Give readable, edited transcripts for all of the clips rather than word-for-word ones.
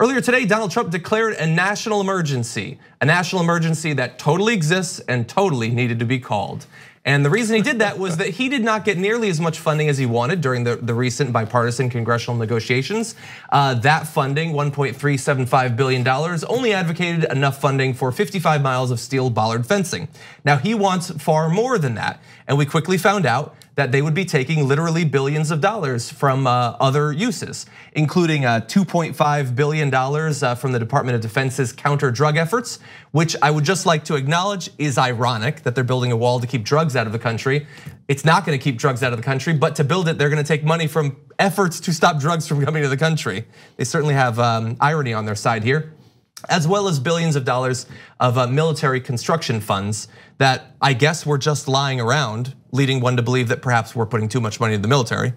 Earlier today, Donald Trump declared a national emergency that totally exists and totally needed to be called. And the reason he did that was that he did not get nearly as much funding as he wanted during the recent bipartisan congressional negotiations. That funding, $1.375 billion, only advocated enough funding for 55 miles of steel bollard fencing. Now he wants far more than that. And we quickly found out that they would be taking literally billions of dollars from other uses, including $2.5 billion from the Department of Defense's counter-drug efforts, which I would just like to acknowledge is ironic that they're building a wall to keep drugs out of the country. It's not gonna keep drugs out of the country, but to build it, they're gonna take money from efforts to stop drugs from coming to the country. They certainly have irony on their side here, as well as billions of dollars of military construction funds that I guess were just lying around, leading one to believe that perhaps we're putting too much money in the military.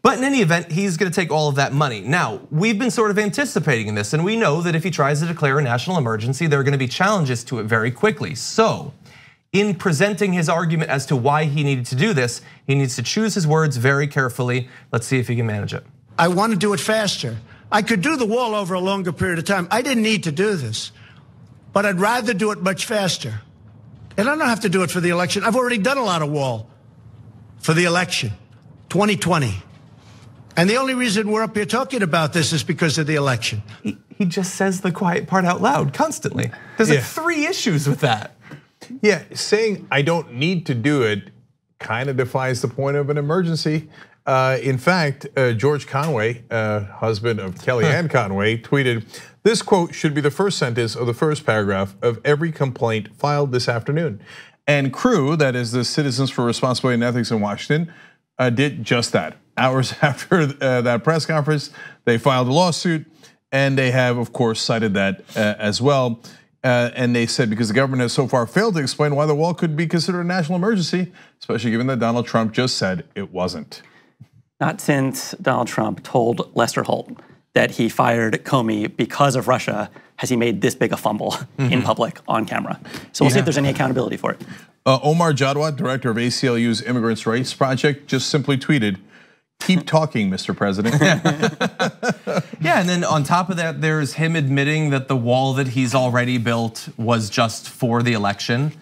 But in any event, he's gonna take all of that money. Now, we've been sort of anticipating this, and we know that if he tries to declare a national emergency, there are gonna be challenges to it very quickly. So, in presenting his argument as to why he needed to do this, he needs to choose his words very carefully. Let's see if he can manage it. I want to do it faster. I could do the wall over a longer period of time. I didn't need to do this, but I'd rather do it much faster. And I don't have to do it for the election. I've already done a lot of wall for the election, 2020. And the only reason we're up here talking about this is because of the election. He just says the quiet part out loud constantly. There's like 3 issues with that. Yeah, saying I don't need to do it kind of defies the point of an emergency. In fact, George Conway, husband of Kellyanne Conway, tweeted, "This quote should be the first sentence of the first paragraph of every complaint filed this afternoon." And CREW, that is the Citizens for Responsibility and Ethics in Washington, did just that. Hours after that press conference, they filed a lawsuit, and they have, of course, cited that as well. And they said because the government has so far failed to explain why the wall could be considered a national emergency, especially given that Donald Trump just said it wasn't. Not since Donald Trump told Lester Holt that he fired Comey because of Russia has he made this big a fumble in public on camera. So we'll see if there's any accountability for it. Omar Jadwat, director of ACLU's Immigrants' Rights Project, just simply tweeted, "Keep talking, Mr. President." Yeah, and then on top of that, there's him admitting that the wall that he's already built was just for the election.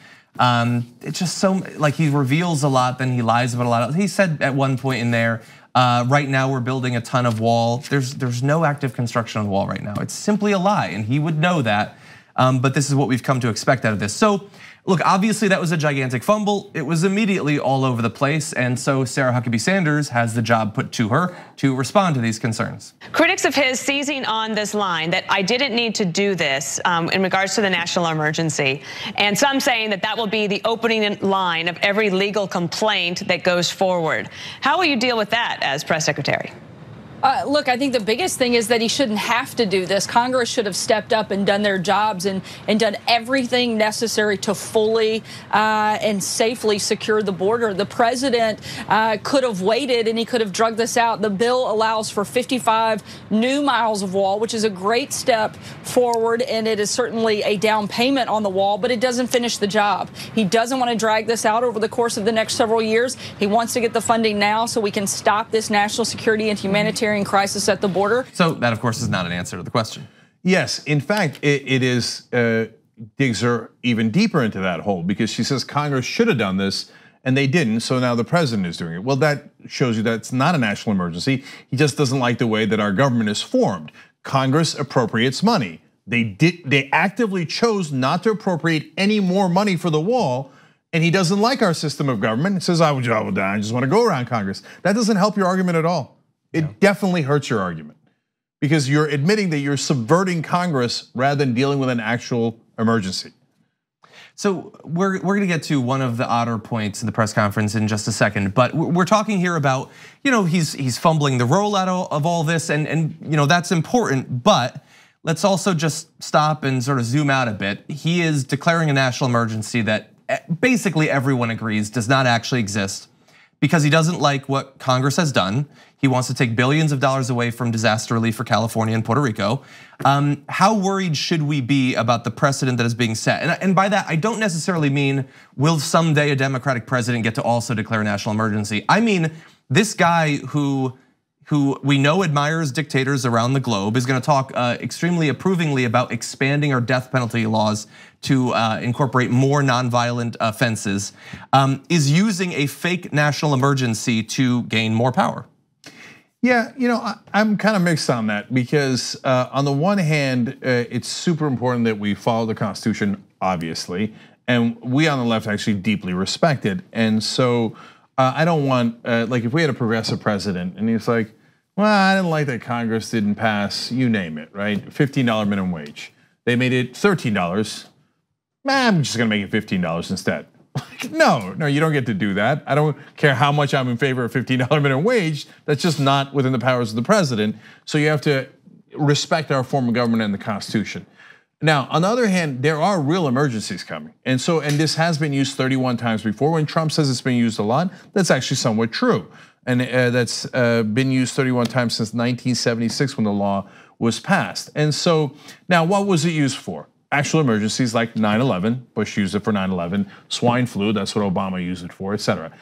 It's just so, like, he reveals a lot, then he lies about a lot. He said at one point in there, right now we're building a ton of wall. There's no active construction on the wall right now. It's simply a lie, and he would know that. But this is what we've come to expect out of this. So, look, obviously that was a gigantic fumble. It was immediately all over the place, and so Sarah Huckabee Sanders has the job put to her to respond to these concerns. Critics of his seizing on this line that I didn't need to do this in regards to the national emergency, and some saying that that will be the opening line of every legal complaint that goes forward. How will you deal with that as press secretary? Look, I think the biggest thing is that he shouldn't have to do this. Congress should have stepped up and done their jobs and done everything necessary to fully and safely secure the border. The president could have waited and he could have drugged this out. The bill allows for 55 new miles of wall, which is a great step forward, and it is certainly a down payment on the wall, but it doesn't finish the job. He doesn't want to drag this out over the course of the next several years. He wants to get the funding now so we can stop this national security and humanitarian crisis at the border. So that, of course, is not an answer to the question. Yes, in fact, it is digs her even deeper into that hole because she says Congress should have done this and they didn't, so now the president is doing it. Well, that shows you that it's not a national emergency. He just doesn't like the way that our government is formed. Congress appropriates money. They actively chose not to appropriate any more money for the wall, and he doesn't like our system of government. He says, I just want to go around Congress. That doesn't help your argument at all. It definitely hurts your argument because you're admitting that you're subverting Congress rather than dealing with an actual emergency. So we're going to get to one of the odder points in the press conference in just a second, but we're talking here about, he's fumbling the rollout of all this, and that's important, but let's also just stop and sort of zoom out a bit. He is declaring a national emergency that basically everyone agrees does not actually exist, because he doesn't like what Congress has done. He wants to take billions of dollars away from disaster relief for California and Puerto Rico. How worried should we be about the precedent that is being set? And by that, I don't necessarily mean, will someday a Democratic president get to also declare a national emergency? I mean, this guy who who we know admires dictators around the globe, is going to talk extremely approvingly about expanding our death penalty laws to incorporate more nonviolent offenses, is using a fake national emergency to gain more power. Yeah, I'm kind of mixed on that because on the one hand, it's super important that we follow the Constitution, obviously, and we on the left actually deeply respect it. And so I don't want, like if we had a progressive president and he's like, well, I didn't like that Congress didn't pass, you name it, right? $15 minimum wage. They made it $13. I'm just gonna make it $15 instead. No, you don't get to do that. I don't care how much I'm in favor of $15 minimum wage. That's just not within the powers of the president. So you have to respect our form of government and the Constitution. Now, on the other hand, there are real emergencies coming. And this has been used 31 times before. When Trump says it's been used a lot, that's actually somewhat true. And that's been used 31 times since 1976 when the law was passed. And so now what was it used for? Actual emergencies like 9/11, Bush used it for 9/11, swine flu, that's what Obama used it for, etc.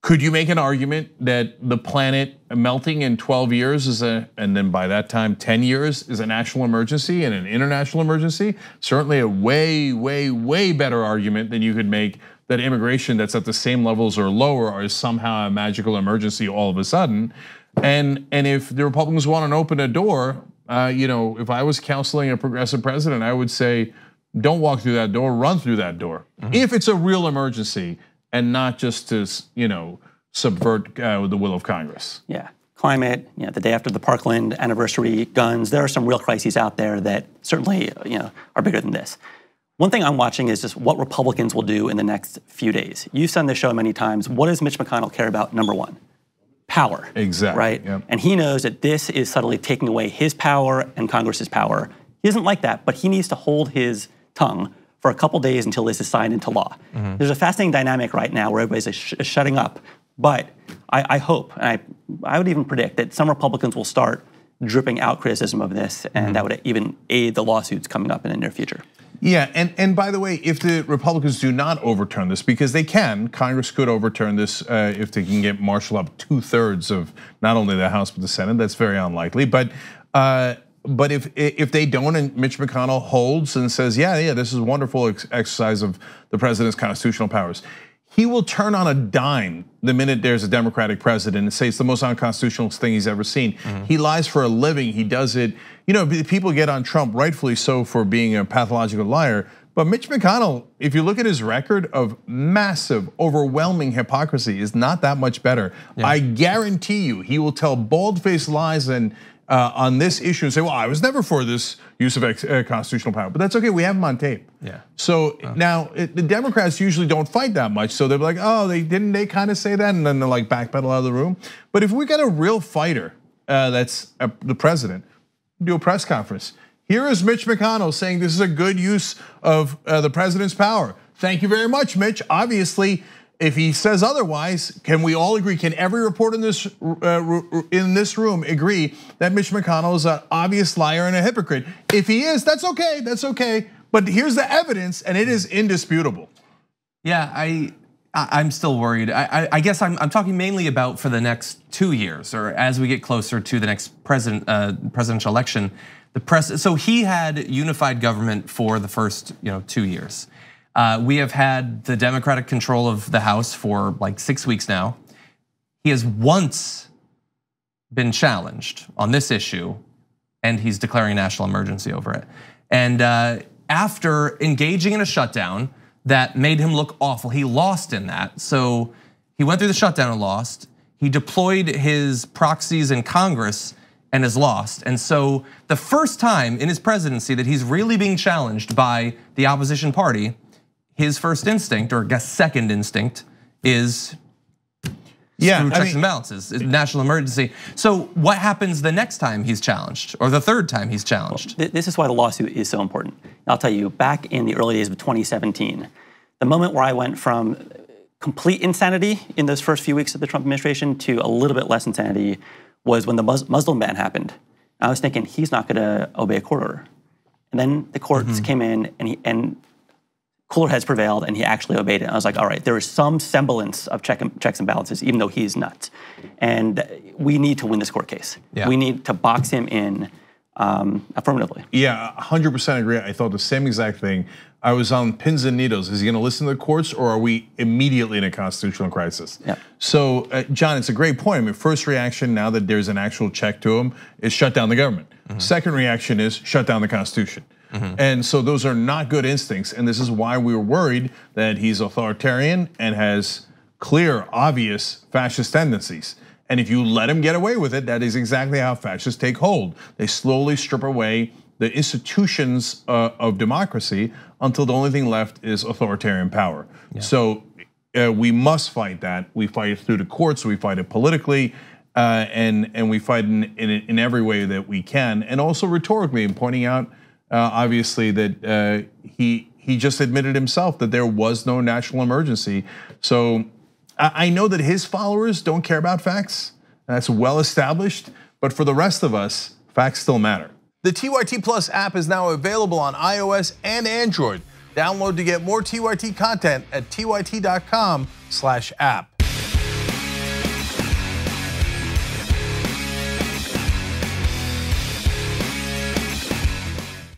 Could you make an argument that the planet melting in 12 years and then by that time 10 years is a national emergency and an international emergency? Certainly a way, way, way better argument than you could make that immigration that's at the same levels or lower is somehow a magical emergency all of a sudden. And if the Republicans want to open a door, if I was counseling a progressive president, I would say, don't walk through that door, run through that door. If it's a real emergency and not just to, subvert the will of Congress. Yeah, climate, the day after the Parkland anniversary, guns, there are some real crises out there that certainly, are bigger than this. One thing I'm watching is just what Republicans will do in the next few days. You've done this show many times. What does Mitch McConnell care about? Number one, power. Exactly. Right? Yep. And he knows that this is subtly taking away his power and Congress's power. He doesn't like that, but he needs to hold his tongue for a couple days until this is signed into law. There's a fascinating dynamic right now where everybody's shutting up, but I hope, and I would even predict that some Republicans will start dripping out criticism of this, and that would even aid the lawsuits coming up in the near future. Yeah, and by the way, if the Republicans do not overturn this, because they can, Congress could overturn this if they can get marshal up 2/3 of not only the House but the Senate. That's very unlikely. But if they don't, and Mitch McConnell holds and says, yeah, this is a wonderful exercise of the president's constitutional powers, he will turn on a dime the minute there's a Democratic president and say it's the most unconstitutional thing he's ever seen. He lies for a living. He does it. People get on Trump, rightfully so, for being a pathological liar. But Mitch McConnell, if you look at his record of massive, overwhelming hypocrisy, is not that much better. Yeah. I guarantee you, he will tell bald-faced lies and on this issue and say, well, I was never for this use of constitutional power. But that's okay, we have him on tape. Yeah. So now, the Democrats usually don't fight that much, so they're like, oh, they kind of say that, and then they're like backpedal out of the room. But if we got a real fighter that's the president, do a press conference. Here is Mitch McConnell saying this is a good use of the president's power. Thank you very much, Mitch. Obviously, if he says otherwise, can we all agree? Can every reporter in this room agree that Mitch McConnell is an obvious liar and a hypocrite? If he is, that's okay. That's okay. But here's the evidence, and it is indisputable. Yeah, I'm still worried. I guess I'm talking mainly about for the next 2 years, or as we get closer to the next presidential election. So he had unified government for the first 2 years. We have had the Democratic control of the House for like 6 weeks now. He has once been challenged on this issue, and he's declaring a national emergency over it. And after engaging in a shutdown that made him look awful, he lost in that. So he went through the shutdown and lost. He deployed his proxies in Congress and has lost. And so the first time in his presidency that he's really being challenged by the opposition party, his first instinct, or I guess second instinct, is checks and balances, national emergency. So what happens the next time he's challenged, or the third time he's challenged? Well, this is why the lawsuit is so important. I'll tell you, back in the early days of 2017, the moment where I went from complete insanity in those first few weeks of the Trump administration to a little bit less insanity was when the Muslim ban happened. I was thinking, he's not gonna obey a court order. And then the courts came in and cooler heads prevailed, and he actually obeyed it. And I was like, all right, there is some semblance of checks and balances, even though he's nuts. And we need to win this court case. Yeah. We need to box him in affirmatively. Yeah, 100% agree. I thought the same exact thing. I was on pins and needles. Is he going to listen to the courts, or are we immediately in a constitutional crisis? Yeah. So, John, it's a great point. I mean, first reaction now that there's an actual check to him is shut down the government. Second reaction is shut down the Constitution. And so those are not good instincts. And this is why we were worried that he's authoritarian and has clear, obvious fascist tendencies. And if you let him get away with it, that is exactly how fascists take hold. They slowly strip away the institutions of democracy until the only thing left is authoritarian power. Yeah. So we must fight that. We fight it through the courts, we fight it politically, and we fight in every way that we can. And also rhetorically, and pointing out, obviously, that he just admitted himself that there was no national emergency. So I know that his followers don't care about facts. That's well established. But for the rest of us, facts still matter. The TYT Plus app is now available on iOS and Android. Download to get more TYT content at tyt.com/app.